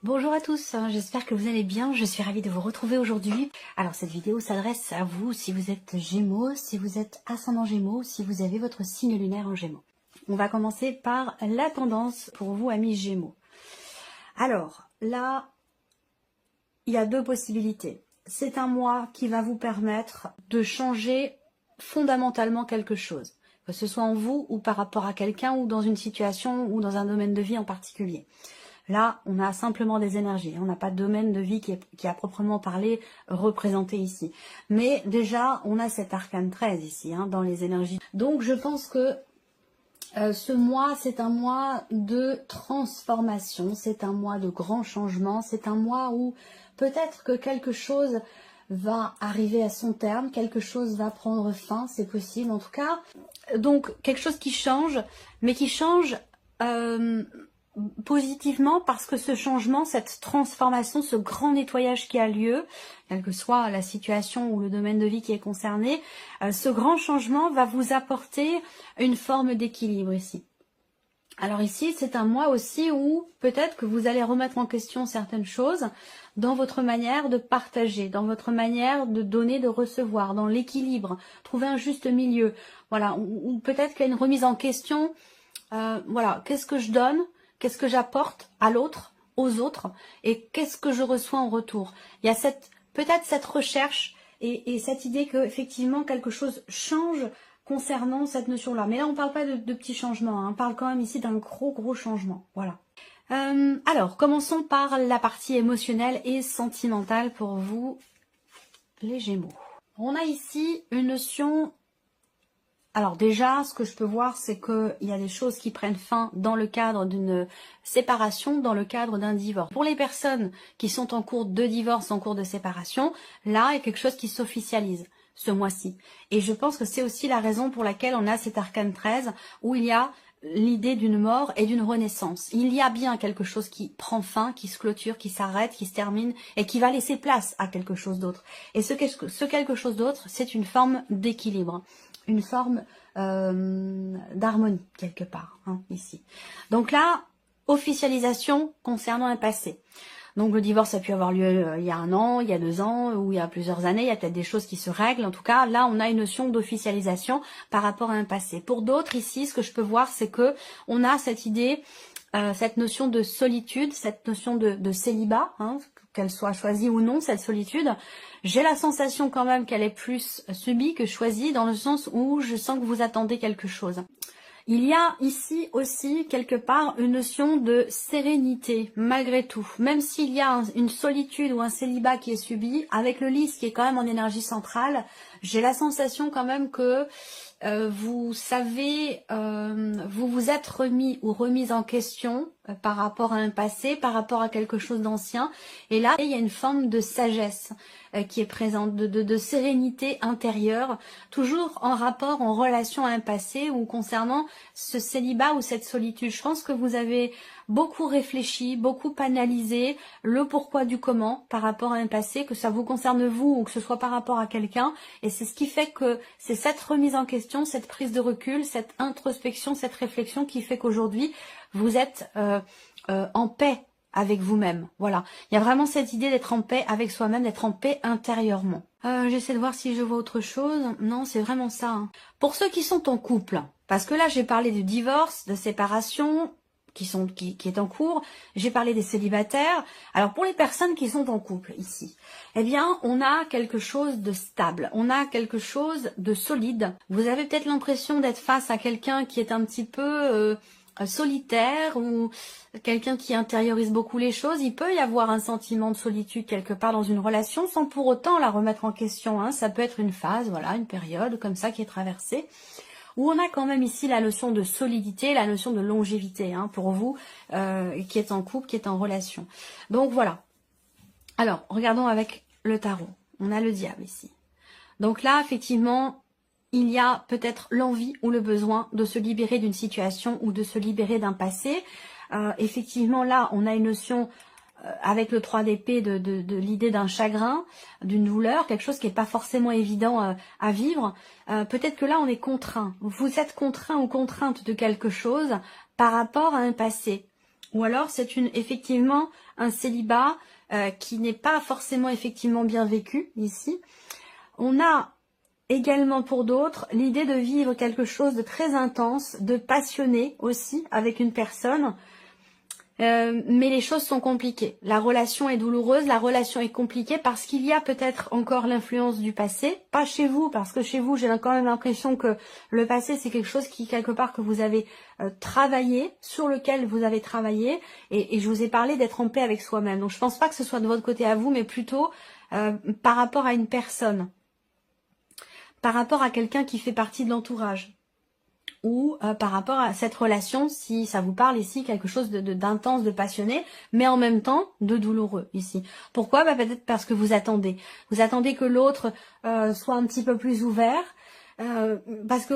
Bonjour à tous, j'espère que vous allez bien, je suis ravie de vous retrouver aujourd'hui. Alors cette vidéo s'adresse à vous si vous êtes Gémeaux, si vous êtes ascendant Gémeaux, si vous avez votre signe lunaire en Gémeaux. On va commencer par la tendance pour vous amis Gémeaux. Alors là, il y a deux possibilités. C'est un mois qui va vous permettre de changer fondamentalement quelque chose, que ce soit en vous ou par rapport à quelqu'un ou dans une situation ou dans un domaine de vie en particulier. Là, on a simplement des énergies. On n'a pas de domaine de vie qui est à proprement parler représenté ici. Mais déjà, on a cet arcane 13 ici, dans les énergies. Donc, je pense que ce mois, c'est un mois de transformation. C'est un mois de grands changements. C'est un mois où peut-être que quelque chose va arriver à son terme. Quelque chose va prendre fin, c'est possible en tout cas. Donc, quelque chose qui change, mais qui change... positivement parce que ce changement, cette transformation, ce grand nettoyage qui a lieu, quelle que soit la situation ou le domaine de vie qui est concerné, ce grand changement va vous apporter une forme d'équilibre ici. Alors ici, c'est un mois aussi où peut-être que vous allez remettre en question certaines choses dans votre manière de partager, dans votre manière de donner, de recevoir, dans l'équilibre, trouver un juste milieu. Voilà, ou peut-être qu'il y a une remise en question. Voilà, qu'est-ce que je donne? Qu'est-ce que j'apporte à l'autre, aux autres, et qu'est-ce que je reçois en retour? Il y a peut-être cette recherche et cette idée que effectivement quelque chose change concernant cette notion-là. Mais là, on ne parle pas de petits changements, on parle quand même ici d'un gros changement. Voilà. Alors, commençons par la partie émotionnelle et sentimentale pour vous, les Gémeaux. On a ici une notion... Alors déjà, ce que je peux voir, c'est qu'il y a des choses qui prennent fin dans le cadre d'une séparation, dans le cadre d'un divorce. Pour les personnes qui sont en cours de divorce, en cours de séparation, là, il y a quelque chose qui s'officialise ce mois-ci. Et je pense que c'est aussi la raison pour laquelle on a cet arcane 13, où il y a l'idée d'une mort et d'une renaissance. Il y a bien quelque chose qui prend fin, qui se clôture, qui s'arrête, qui se termine, et qui va laisser place à quelque chose d'autre. Et ce quelque chose d'autre, c'est une forme d'équilibre. Une forme d'harmonie quelque part, ici. Donc là, officialisation concernant un passé. Donc le divorce a pu avoir lieu il y a 1 an, il y a 2 ans, ou il y a plusieurs années, il y a peut-être des choses qui se règlent. En tout cas, là, on a une notion d'officialisation par rapport à un passé. Pour d'autres, ici, ce que je peux voir, c'est que on a cette idée, cette notion de solitude, cette notion de célibat, qu'elle soit choisie ou non, cette solitude. J'ai la sensation quand même qu'elle est plus subie que choisie, dans le sens où je sens que vous attendez quelque chose. Il y a ici aussi quelque part une notion de sérénité malgré tout. Même s'il y a une solitude ou un célibat qui est subi, avec le lys qui est quand même en énergie centrale, j'ai la sensation quand même que vous savez, vous vous êtes remis ou remise en question par rapport à un passé, par rapport à quelque chose d'ancien. Et là, il y a une forme de sagesse qui est présente, de sérénité intérieure, toujours en rapport, en relation à un passé ou concernant ce célibat ou cette solitude. Je pense que vous avez beaucoup réfléchi, beaucoup analysé le pourquoi du comment par rapport à un passé, que ça vous concerne vous ou que ce soit par rapport à quelqu'un. Et c'est ce qui fait que c'est cette remise en question, cette prise de recul, cette introspection, cette réflexion qui fait qu'aujourd'hui, vous êtes en paix avec vous-même. Voilà. Il y a vraiment cette idée d'être en paix avec soi-même, d'être en paix intérieurement. J'essaie de voir si je vois autre chose. Non, c'est vraiment ça. Pour ceux qui sont en couple, parce que là, j'ai parlé du divorce, de séparation, qui est en cours. J'ai parlé des célibataires. Alors pour les personnes qui sont en couple ici, eh bien on a quelque chose de stable, on a quelque chose de solide. Vous avez peut-être l'impression d'être face à quelqu'un qui est un petit peu solitaire ou quelqu'un qui intériorise beaucoup les choses. Il peut y avoir un sentiment de solitude quelque part dans une relation sans pour autant la remettre en question. Ça peut être une phase, voilà, une période comme ça qui est traversée, où on a quand même ici la notion de solidité, la notion de longévité, pour vous qui êtes en couple, qui êtes en relation. Donc voilà. Alors, regardons avec le tarot. On a le diable ici. Donc là, effectivement, il y a peut-être l'envie ou le besoin de se libérer d'une situation ou de se libérer d'un passé. Effectivement, là, on a une notion... avec le 3 d'épée de l'idée d'un chagrin, d'une douleur, quelque chose qui n'est pas forcément évident à vivre. Peut-être que là, on est contraint. Vous êtes contraint ou contrainte de quelque chose par rapport à un passé. Ou alors c'est effectivement un célibat qui n'est pas forcément effectivement bien vécu ici. On a également pour d'autres l'idée de vivre quelque chose de très intense, de passionné aussi avec une personne. Mais les choses sont compliquées. La relation est douloureuse, la relation est compliquée parce qu'il y a peut-être encore l'influence du passé. Pas chez vous, parce que chez vous, j'ai quand même l'impression que le passé, c'est quelque chose qui, quelque part, que vous avez travaillé, sur lequel vous avez travaillé. Et je vous ai parlé d'être en paix avec soi-même. Donc je pense pas que ce soit de votre côté à vous, mais plutôt par rapport à une personne. Par rapport à quelqu'un qui fait partie de l'entourage. Ou par rapport à cette relation, si ça vous parle ici, quelque chose d'intense, de passionné, mais en même temps de douloureux ici. Pourquoi? Peut-être parce que vous attendez. Vous attendez que l'autre soit un petit peu plus ouvert, parce que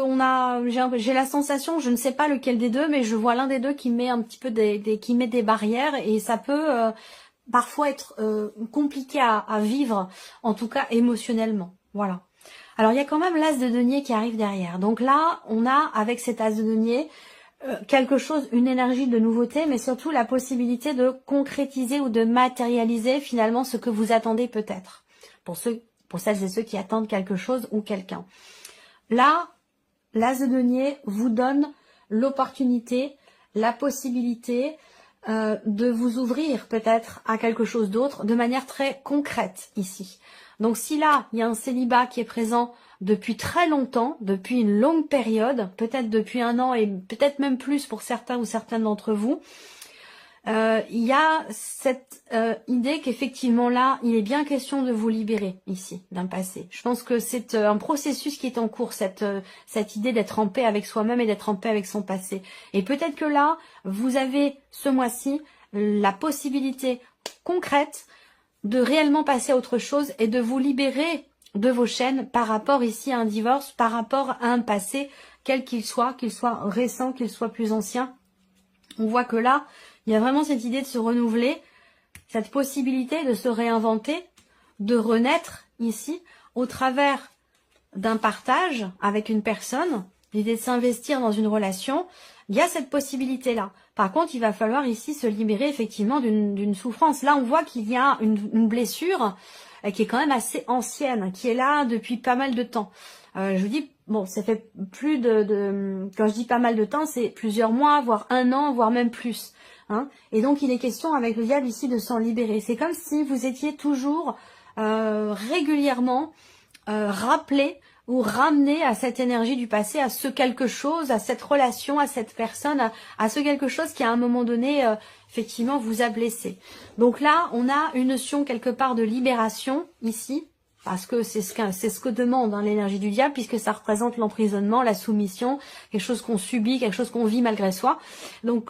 j'ai la sensation, je ne sais pas lequel des deux, mais je vois l'un des deux qui met un petit peu qui met des barrières, et ça peut parfois être compliqué à vivre, en tout cas émotionnellement. Voilà. Alors, il y a quand même l'as de denier qui arrive derrière. Donc là, on a, avec cet as de denier, quelque chose, une énergie de nouveauté, mais surtout la possibilité de concrétiser ou de matérialiser finalement ce que vous attendez peut-être. Pour celles et ceux qui attendent quelque chose ou quelqu'un. Là, l'as de denier vous donne l'opportunité, la possibilité de vous ouvrir peut-être à quelque chose d'autre de manière très concrète ici. Donc si là, il y a un célibat qui est présent depuis très longtemps, depuis une longue période, peut-être depuis 1 an et peut-être même plus pour certains ou certaines d'entre vous, il y a cette idée qu'effectivement là, il est bien question de vous libérer ici d'un passé. Je pense que c'est un processus qui est en cours, cette idée d'être en paix avec soi-même et d'être en paix avec son passé. Et peut-être que là, vous avez ce mois-ci la possibilité concrète de réellement passer à autre chose et de vous libérer de vos chaînes par rapport ici à un divorce, par rapport à un passé, quel qu'il soit récent, qu'il soit plus ancien. On voit que là, il y a vraiment cette idée de se renouveler, cette possibilité de se réinventer, de renaître ici, au travers d'un partage avec une personne, l'idée de s'investir dans une relation. Il y a cette possibilité-là. Par contre, il va falloir ici se libérer effectivement d'une souffrance. Là, on voit qu'il y a une blessure qui est quand même assez ancienne, qui est là depuis pas mal de temps. Je vous dis, bon, ça fait plus quand je dis pas mal de temps, c'est plusieurs mois, voire 1 an, voire même plus. Hein. Et donc, il est question avec le diable ici de s'en libérer. C'est comme si vous étiez toujours régulièrement rappelé ou ramener à cette énergie du passé, à ce quelque chose, à cette relation, à cette personne, à ce quelque chose qui à un moment donné, effectivement, vous a blessé. Donc là, on a une notion quelque part de libération ici, parce que c'est ce que demande l'énergie du diable, puisque ça représente l'emprisonnement, la soumission, quelque chose qu'on subit, quelque chose qu'on vit malgré soi. Donc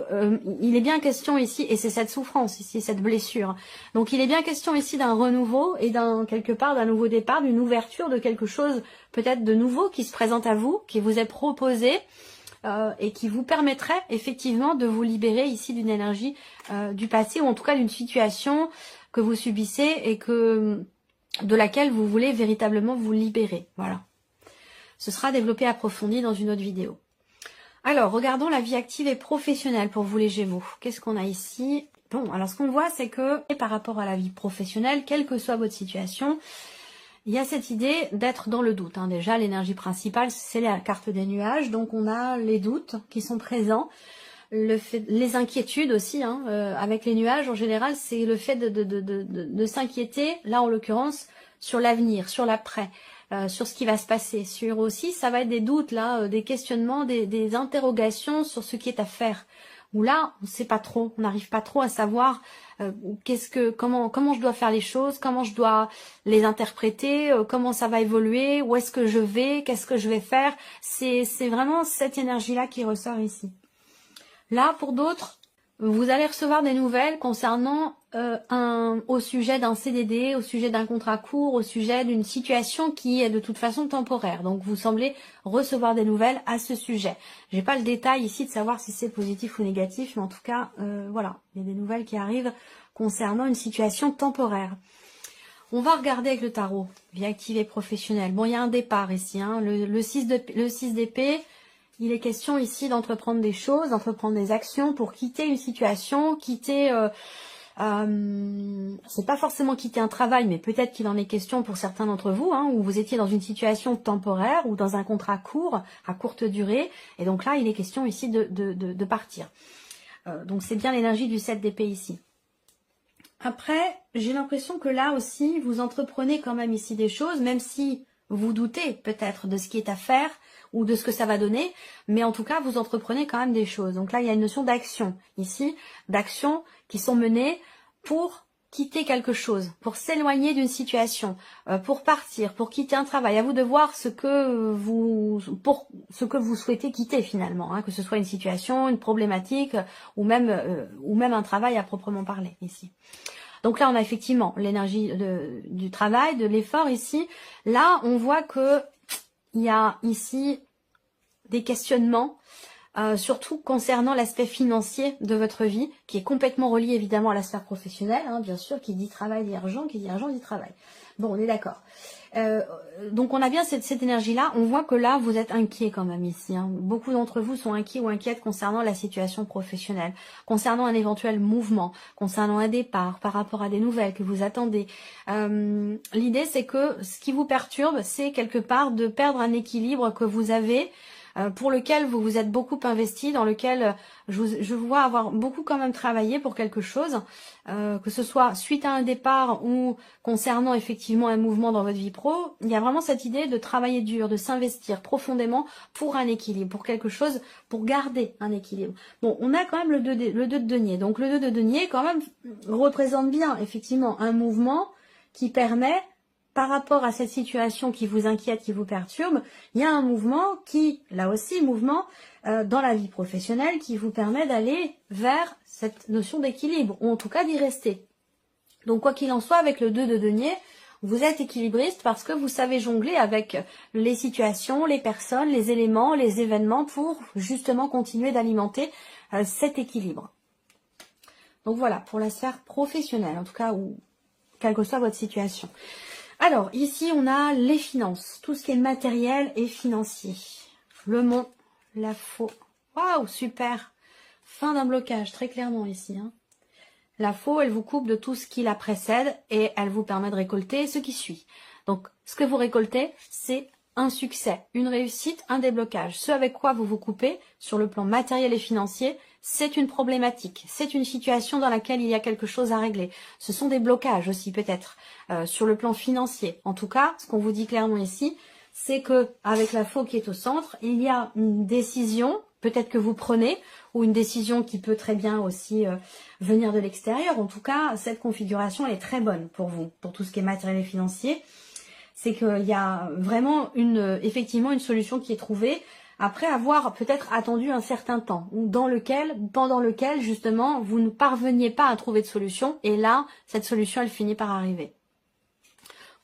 il est bien question ici, et c'est cette souffrance ici, cette blessure. Donc il est bien question ici d'un renouveau et quelque part d'un nouveau départ, d'une ouverture de quelque chose peut-être de nouveau qui se présente à vous, qui vous est proposé. Et qui vous permettrait effectivement de vous libérer ici d'une énergie du passé, ou en tout cas d'une situation que vous subissez et de laquelle vous voulez véritablement vous libérer. Voilà. Ce sera développé approfondi dans une autre vidéo. Alors, regardons la vie active et professionnelle pour vous les Gémeaux. Qu'est-ce qu'on a ici? Bon, alors ce qu'on voit, c'est que par rapport à la vie professionnelle, quelle que soit votre situation, il y a cette idée d'être dans le doute. Hein. Déjà, l'énergie principale, c'est la carte des nuages. Donc, on a les doutes qui sont présents. Les inquiétudes aussi, hein, avec les nuages en général, c'est le fait de s'inquiéter, là en l'occurrence, sur l'avenir, sur l'après, sur ce qui va se passer, sur aussi, ça va être des doutes là, des questionnements, des interrogations sur ce qui est à faire. Où là, on ne sait pas trop, on n'arrive pas trop à savoir comment je dois faire les choses, comment je dois les interpréter, comment ça va évoluer, où est-ce que je vais, qu'est-ce que je vais faire. C'est vraiment cette énergie-là qui ressort ici. Là, pour d'autres, vous allez recevoir des nouvelles concernant au sujet d'un CDD, au sujet d'un contrat court, au sujet d'une situation qui est de toute façon temporaire. Donc, vous semblez recevoir des nouvelles à ce sujet. J'ai pas le détail ici de savoir si c'est positif ou négatif, mais en tout cas, voilà, il y a des nouvelles qui arrivent concernant une situation temporaire. On va regarder avec le tarot, vie active et professionnelle. Bon, il y a un départ ici, hein, le 6 d'épée. Il est question ici d'entreprendre des choses, d'entreprendre des actions pour quitter une situation, quitter... c'est pas forcément quitter un travail, mais peut-être qu'il en est question pour certains d'entre vous, hein, où vous étiez dans une situation temporaire ou dans un contrat court, à courte durée, et donc là, il est question ici de partir. Donc c'est bien l'énergie du 7 d'épée ici. Après, j'ai l'impression que là aussi, vous entreprenez quand même ici des choses, même si vous doutez peut-être de ce qui est à faire ou de ce que ça va donner, mais en tout cas, vous entreprenez quand même des choses. Donc là, il y a une notion d'action ici, d'actions qui sont menées pour quitter quelque chose, pour s'éloigner d'une situation, pour partir, pour quitter un travail. À vous de voir ce que vous souhaitez quitter finalement, hein, que ce soit une situation, une problématique ou même un travail à proprement parler ici. Donc là, on a effectivement l'énergie du travail, de l'effort ici. Là, on voit que il y a ici des questionnements, surtout concernant l'aspect financier de votre vie, qui est complètement relié évidemment à la sphère professionnelle, hein, bien sûr, qui dit travail dit argent, qui dit argent dit travail. Bon, on est d'accord. Donc on a bien cette énergie-là. On voit que là, vous êtes inquiet quand même ici, hein. Beaucoup d'entre vous sont inquiets ou inquiètes concernant la situation professionnelle, concernant un éventuel mouvement, concernant un départ, par rapport à des nouvelles que vous attendez. L'idée, c'est que ce qui vous perturbe, c'est quelque part de perdre un équilibre que vous avez, pour lequel vous vous êtes beaucoup investi, dans lequel je vois avoir beaucoup quand même travaillé pour quelque chose, que ce soit suite à un départ ou concernant effectivement un mouvement dans votre vie pro. Il y a vraiment cette idée de travailler dur, de s'investir profondément pour un équilibre, pour quelque chose, pour garder un équilibre. Bon, on a quand même le 2 de denier. Donc le 2 de denier quand même représente bien effectivement un mouvement qui permet, par rapport à cette situation qui vous inquiète, qui vous perturbe, il y a un mouvement qui, là aussi, dans la vie professionnelle, qui vous permet d'aller vers cette notion d'équilibre, ou en tout cas d'y rester. Donc quoi qu'il en soit, avec le 2 de denier, vous êtes équilibriste parce que vous savez jongler avec les situations, les personnes, les éléments, les événements pour justement continuer d'alimenter cet équilibre. Donc voilà, pour la sphère professionnelle, en tout cas, ou quelle que soit votre situation. Alors, ici, on a les finances, tout ce qui est matériel et financier. Le mont, la faux. Waouh, super. Fin d'un blocage, très clairement ici, hein. La faux, elle vous coupe de tout ce qui la précède et elle vous permet de récolter ce qui suit. Donc, ce que vous récoltez, c'est un succès, une réussite, un déblocage. Ce avec quoi vous vous coupez, sur le plan matériel et financier, c'est une problématique, c'est une situation dans laquelle il y a quelque chose à régler. Ce sont des blocages aussi peut-être, sur le plan financier. En tout cas, ce qu'on vous dit clairement ici, c'est que avec la faux qui est au centre, il y a une décision, peut-être que vous prenez, ou une décision qui peut très bien aussi venir de l'extérieur. En tout cas, cette configuration, elle est très bonne pour vous, pour tout ce qui est matériel et financier. C'est qu'il y a vraiment effectivement une solution qui est trouvée après avoir peut-être attendu un certain temps, ou pendant lequel justement vous ne parveniez pas à trouver de solution, et là cette solution elle finit par arriver.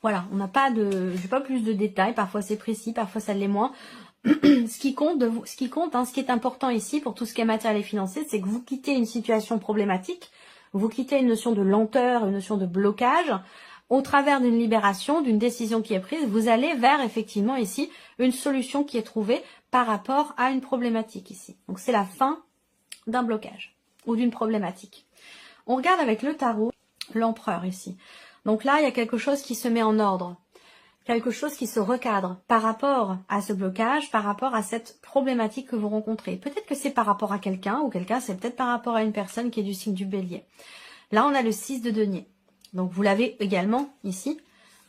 Voilà, on n'a pas j'ai pas plus de détails, parfois c'est précis, parfois ça l'est moins. Ce qui compte, ce qui est important ici pour tout ce qui est matériel et financier, c'est que vous quittez une situation problématique, vous quittez une notion de lenteur, une notion de blocage. Au travers d'une libération, d'une décision qui est prise, vous allez vers effectivement ici une solution qui est trouvée par rapport à une problématique ici. Donc c'est la fin d'un blocage ou d'une problématique. On regarde avec le tarot l'empereur ici. Donc là, il y a quelque chose qui se met en ordre, quelque chose qui se recadre par rapport à ce blocage, par rapport à cette problématique que vous rencontrez. Peut-être que c'est par rapport à quelqu'un, ou quelqu'un c'est peut-être par rapport à une personne qui est du signe du bélier. Là, on a le 6 de denier. Donc vous l'avez également ici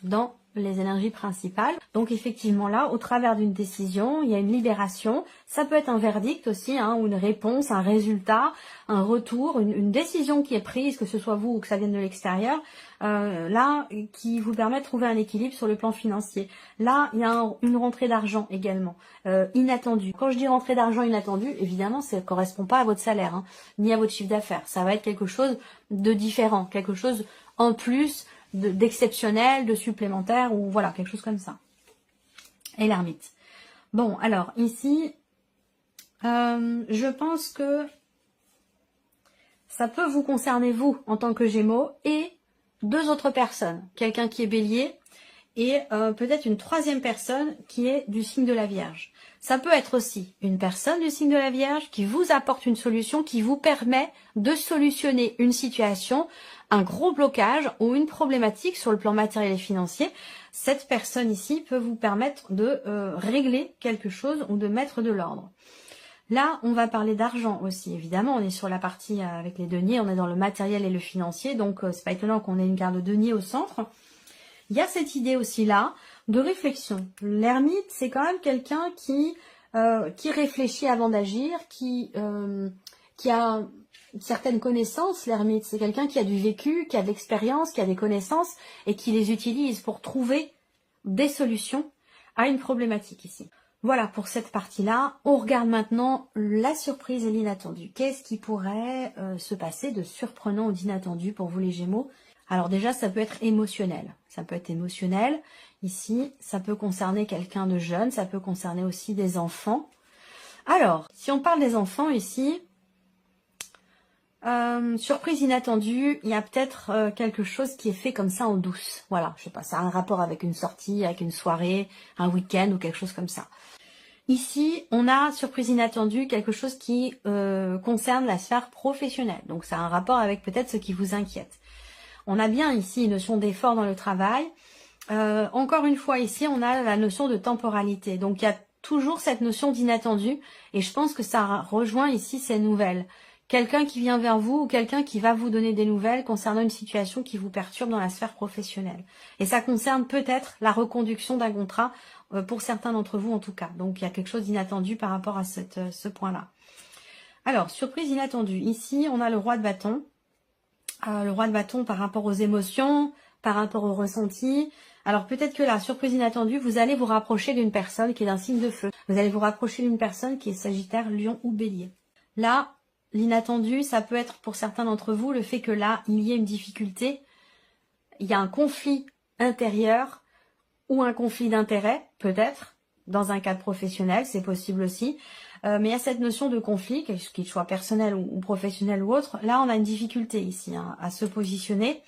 dans les énergies principales. Donc effectivement là, au travers d'une décision, il y a une libération. Ça peut être un verdict aussi, hein, ou une réponse, un résultat, un retour, une décision qui est prise, que ce soit vous ou que ça vienne de l'extérieur, là, qui vous permet de trouver un équilibre sur le plan financier. Là, il y a une rentrée d'argent également, inattendue. Quand je dis rentrée d'argent inattendue, évidemment, ça ne correspond pas à votre salaire, hein, ni à votre chiffre d'affaires. Ça va être quelque chose de différent, quelque chose en plus, d'exceptionnel, de supplémentaire, ou voilà, quelque chose comme ça. Et l'ermite. Bon, alors, ici, je pense que ça peut vous concerner, vous, en tant que Gémeaux, et deux autres personnes. Quelqu'un qui est bélier et peut-être une troisième personne qui est du signe de la Vierge. Ça peut être aussi une personne du signe de la Vierge qui vous apporte une solution, qui vous permet de solutionner une situation, un gros blocage ou une problématique sur le plan matériel et financier. Cette personne ici peut vous permettre de régler quelque chose ou de mettre de l'ordre. Là, on va parler d'argent aussi, évidemment. On est sur la partie avec les deniers, on est dans le matériel et le financier, donc c'est pas étonnant qu'on ait une carte de denier au centre. Il y a cette idée aussi là de réflexion. L'ermite, c'est quand même quelqu'un qui réfléchit avant d'agir, qui a certaines connaissances. L'ermite, c'est quelqu'un qui a du vécu, qui a de l'expérience, qui a des connaissances et qui les utilise pour trouver des solutions à une problématique ici. Voilà pour cette partie-là. On regarde maintenant la surprise et l'inattendu. Qu'est-ce qui pourrait se passer de surprenant ou d'inattendu pour vous les Gémeaux? Alors déjà, ça peut être émotionnel. Ça peut être émotionnel. Ici, ça peut concerner quelqu'un de jeune. Ça peut concerner aussi des enfants. Alors, si on parle des enfants ici, surprise inattendue, il y a peut-être quelque chose qui est fait comme ça en douce. Voilà, je sais pas, ça a un rapport avec une sortie, avec une soirée, un week-end ou quelque chose comme ça. Ici, on a surprise inattendue, quelque chose qui concerne la sphère professionnelle. Donc, ça a un rapport avec peut-être ce qui vous inquiète. On a bien ici une notion d'effort dans le travail. Encore une fois, ici, on a la notion de temporalité. Donc, il y a toujours cette notion d'inattendu. Et je pense que ça rejoint ici ces nouvelles. Quelqu'un qui vient vers vous ou quelqu'un qui va vous donner des nouvelles concernant une situation qui vous perturbe dans la sphère professionnelle. Et ça concerne peut-être la reconduction d'un contrat, pour certains d'entre vous en tout cas. Donc, il y a quelque chose d'inattendu par rapport à ce point-là. Alors, surprise inattendue. Ici, on a le roi de bâton. Le roi de bâton par rapport aux émotions, par rapport au ressenti. Alors peut-être que la surprise inattendue, vous allez vous rapprocher d'une personne qui est d'un signe de feu. Vous allez vous rapprocher d'une personne qui est Sagittaire, Lion ou Bélier. Là, l'inattendu, ça peut être pour certains d'entre vous le fait que là, il y ait une difficulté. Il y a un conflit intérieur ou un conflit d'intérêt, peut-être, dans un cadre professionnel, c'est possible aussi. Mais il y a cette notion de conflit, qu'il soit personnel ou professionnel ou autre. Là, on a une difficulté ici à se positionner.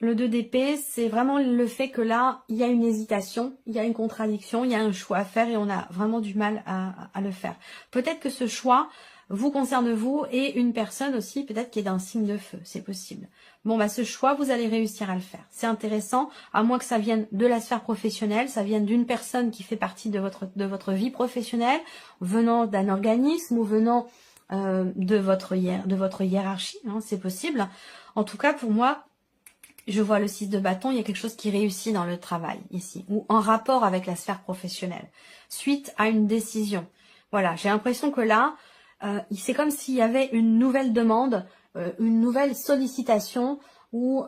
Le 2 d'épée, c'est vraiment le fait que là, il y a une hésitation, il y a une contradiction, il y a un choix à faire et on a vraiment du mal à le faire. Peut-être que ce choix vous concerne vous et une personne aussi, peut-être qui est d'un signe de feu, c'est possible. Bon, bah ce choix, vous allez réussir à le faire. C'est intéressant, à moins que ça vienne de la sphère professionnelle, ça vienne d'une personne qui fait partie de votre vie professionnelle, venant d'un organisme ou venant de votre hiérarchie, hein, c'est possible. En tout cas, pour moi, je vois le 6 de bâton, il y a quelque chose qui réussit dans le travail ici, ou en rapport avec la sphère professionnelle, suite à une décision. Voilà, j'ai l'impression que là, c'est comme s'il y avait une nouvelle demande, une nouvelle sollicitation ou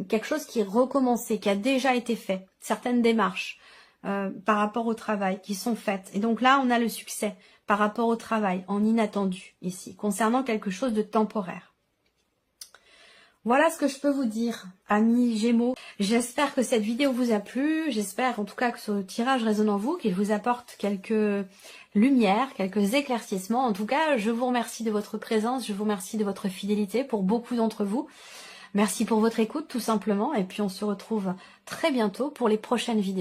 quelque chose qui est recommencé, qui a déjà été fait, certaines démarches par rapport au travail qui sont faites. Et donc là, on a le succès par rapport au travail en inattendu ici, concernant quelque chose de temporaire. Voilà ce que je peux vous dire, amis Gémeaux. J'espère que cette vidéo vous a plu. J'espère en tout cas que ce tirage résonne en vous, qu'il vous apporte quelques lumières, quelques éclaircissements. En tout cas, je vous remercie de votre présence, je vous remercie de votre fidélité pour beaucoup d'entre vous. Merci pour votre écoute tout simplement. Et puis on se retrouve très bientôt pour les prochaines vidéos.